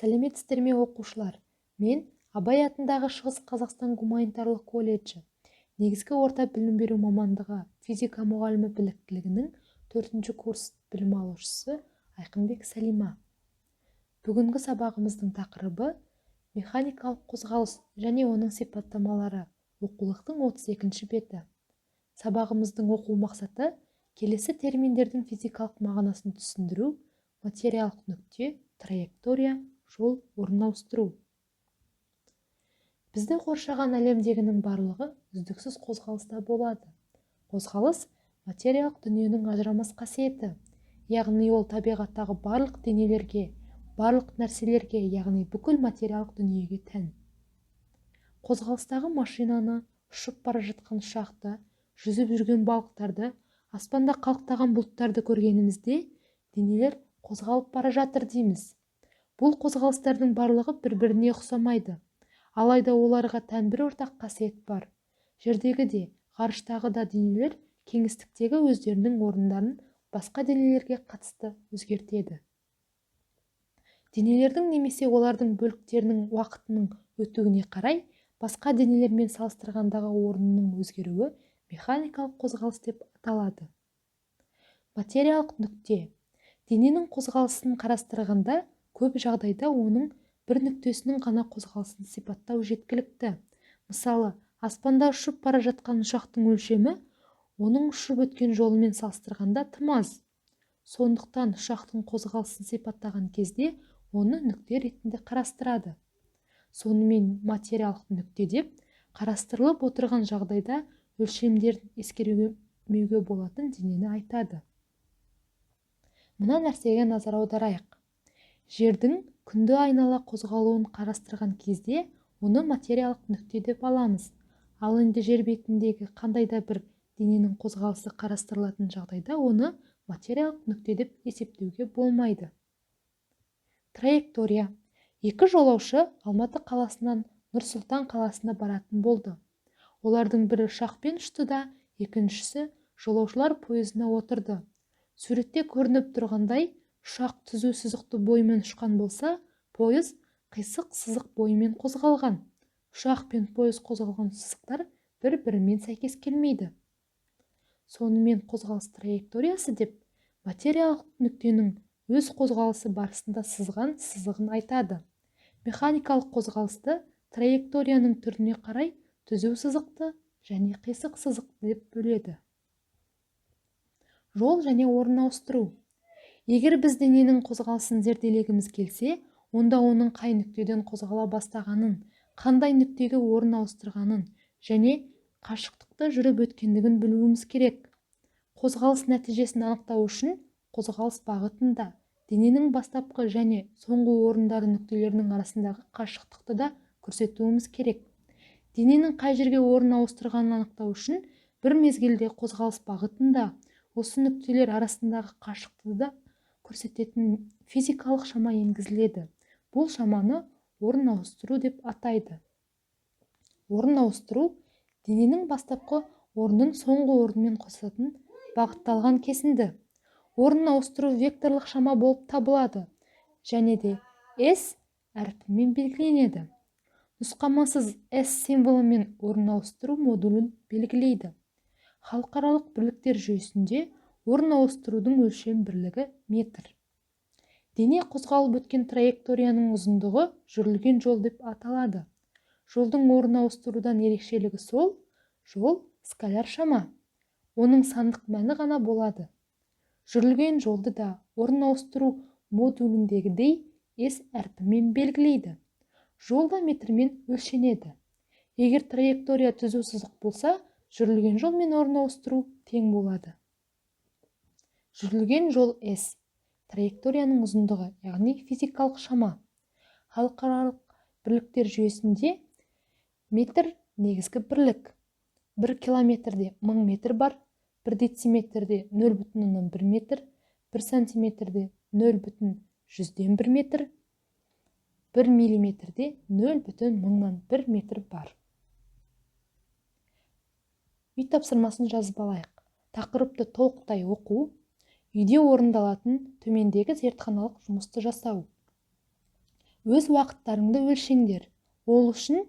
Сәлеметсіздер ме оқушылар? Мен Абай атындағы Шығыс Қазақстан гуманитарлық колледжі негізгі орта білім беру мамандығы физика мұғалімі біліктілігінің 4-ші курс білім алушысы Айқынбек Сәлима. Бүгінгі сабағымыздың тақырыбы механикалық қозғалыс және оның сипаттамалары, оқулықтың 32-ші беті. Сабағымыздың оқу мақсаты келесі терминдердің физикалық мағынасын түсіндіру: материялық нүкте, траектория, жол, орын ауыстыру. Бізді қоршаған әлемдегінің барлығы үздіксіз қозғалыста болады. Қозғалыс материялық дүниенің ажырамас қасиеті, яғни ол табиғаттағы барлық денелерге, барлық нәрселерге, яғни бүкіл материялық дүниеге тән. Қозғалыстағы машинаны, ұшып бара жатқан ұшақты, жүзіп жүрген балықтарды, аспанда қалықтаған бұлттарды көргенімізде денелер қозғалып бара жатыр дейміз. Бұл қозғалыстардың барлығы бір-біріне ұқсамайды, алайда оларға тән бір ортақ қасиет бар. Жердегі де, ғарыштағы да денелер кеңістіктегі өздерінің орындарын басқа денелерге қатысты өзгертеді. Денелердің немесе олардың бөліктерінің уақытының өтуіне қарай басқа денелермен салыстырғандағы орнының өзгеруі механикалық қозғалыс деп аталады. Материялық нүкте. Дененің қозғалысын қарастырғанда көп жағдайда оның бір нүктесінің ғана қозғалысын сипаттау жеткілікті. Мысалы, аспанда ұшып бара жатқан ұшақтың өлшемі оның ұшып өткен жолымен салыстырғанда тым аз. Сондықтан ұшақтың қозғалысын сипаттаған кезде оны нүкте ретінде қарастырады. Сонымен материялық нүкте деп қарастырылып отырған жағдайда өлшемдерін ескермеуге болатын денені айтады. Мына нәрсеге назар аударайық. Жердің күнді айнала қозғалуын қарастырған кезде оны материялық нүкте деп аламыз. Ал енді жер бетіндегі қандай да бір дененің қозғалысы қарастырылатын жағдайда оны материялық нүкте деп есептеуге болмайды. Траектория. Екі жолаушы Алматы қаласынан Нұр-Сұлтан қаласына баратын болды. Олардың бірі ұшақпен ұшты да, екіншісі жолаушылар пойызына отырды. Суретте көрініп тұрғандай, ұшақ түзу сызықты бойымен ұшқан болса, пойыз қисық сызық бойымен қозғалған. Ұшақ пен пойыз қозғалған сызықтар бір-бірімен сәйкес келмейді. Сонымен қозғалыс траекториясы деп материялық нүктенің өз қозғалысы барысында сызған сызығын айтады. Механикалық қозғалысты траекторияның түріне қарай түзу сызықты және қисық сызықты деп бөледі. Жол және орын ауыстыру. Егер біз дененің қозғалысын зерделегіміз келсе, онда оның қай нүктеден қозғала бастағанын, қандай нүктеге орын ауыстырғанын және қашықтықты жүріп өткендігін білуіміз керек. Қозғалыс нәтижесін анықтау үшін қозғалыс бағытында дененің бастапқы және соңғы орындары нүктелерінің арасындағы қашықтықты да көрсетуіміз керек. Дененің қай жерге орын ауыстырғанын анықтау үшін бір мезгілде қозғалыс бағытында осы нүктелер арасындағы қашықтықты да көрсететін физикалық шама енгізіледі. Бұл шаманы орын ауыстыру деп атайды. Орын ауыстыру дененің бастапқы орнын соңғы орынмен қосатын бағытталған кесінді. Орын ауыстыру векторлық шама болып табылады және де S әрпімен белгіленеді. Нұсқамасыз S символымен орын ауыстыру модулін белгілейді. Халықаралық бірліктер жүйесінде орын ауыстырудың өлшем бірлігі метр. Дене қозғалып өткен траекторияның ұзындығы жүрілген жол деп аталады. Жолдың орын ауыстырудан ерекшелігі сол, жол скаляр шама. Оның сандық мәні ғана болады. Жүрілген жолды да орын ауыстыру модуліндегідей S әрпімен белгілейді. Жол да метрмен өлшенеді. Егер траектория түзу сызық болса, жүрілген жол мен орын ауыстыру тең болады. Жүрілген жол S. Траекторияның ұзындығы, яғни физикалық шама. Халықаралық бірліктер жүйесінде метр негізгі бірлік. 1 километрде 1000 метр бар, 1 дециметрде 0,1 метр, 1 сантиметрде 0,100 метр, 1 миллиметрде 0,1 метр бар. Үй тапсырмасын жазып алайық. Тақырыпты толықтай оқу, үйде орындалатын төмендегі зертханалық жұмысты жасау. Өз уақыттарыңды өлшеңдер. Ол үшін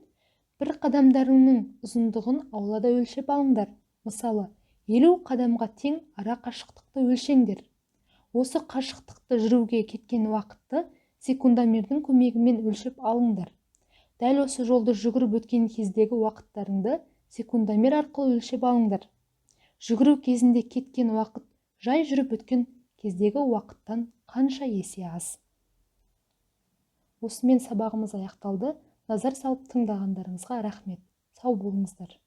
бір қадамдарыңның ұзындығын аулада өлшеп алыңдар. Мысалы, 50 қадамға тең ара қашықтықты өлшеңдер. Осы қашықтықты жүруге кеткен уақытты секундомердің көмегімен өлшеп алыңдар. Дәл осы жолды жүгіріп өткен кездегі уақыттарыңды секундомер арқылы өлшеп алыңдар. Жүгіру кезінде кеткен уақыт жай жүріп өткен кездегі уақыттан қанша есе аз? Осымен сабағымыз аяқталды. Назар салып тыңдағандарыңызға рахмет. Сау болыңыздар.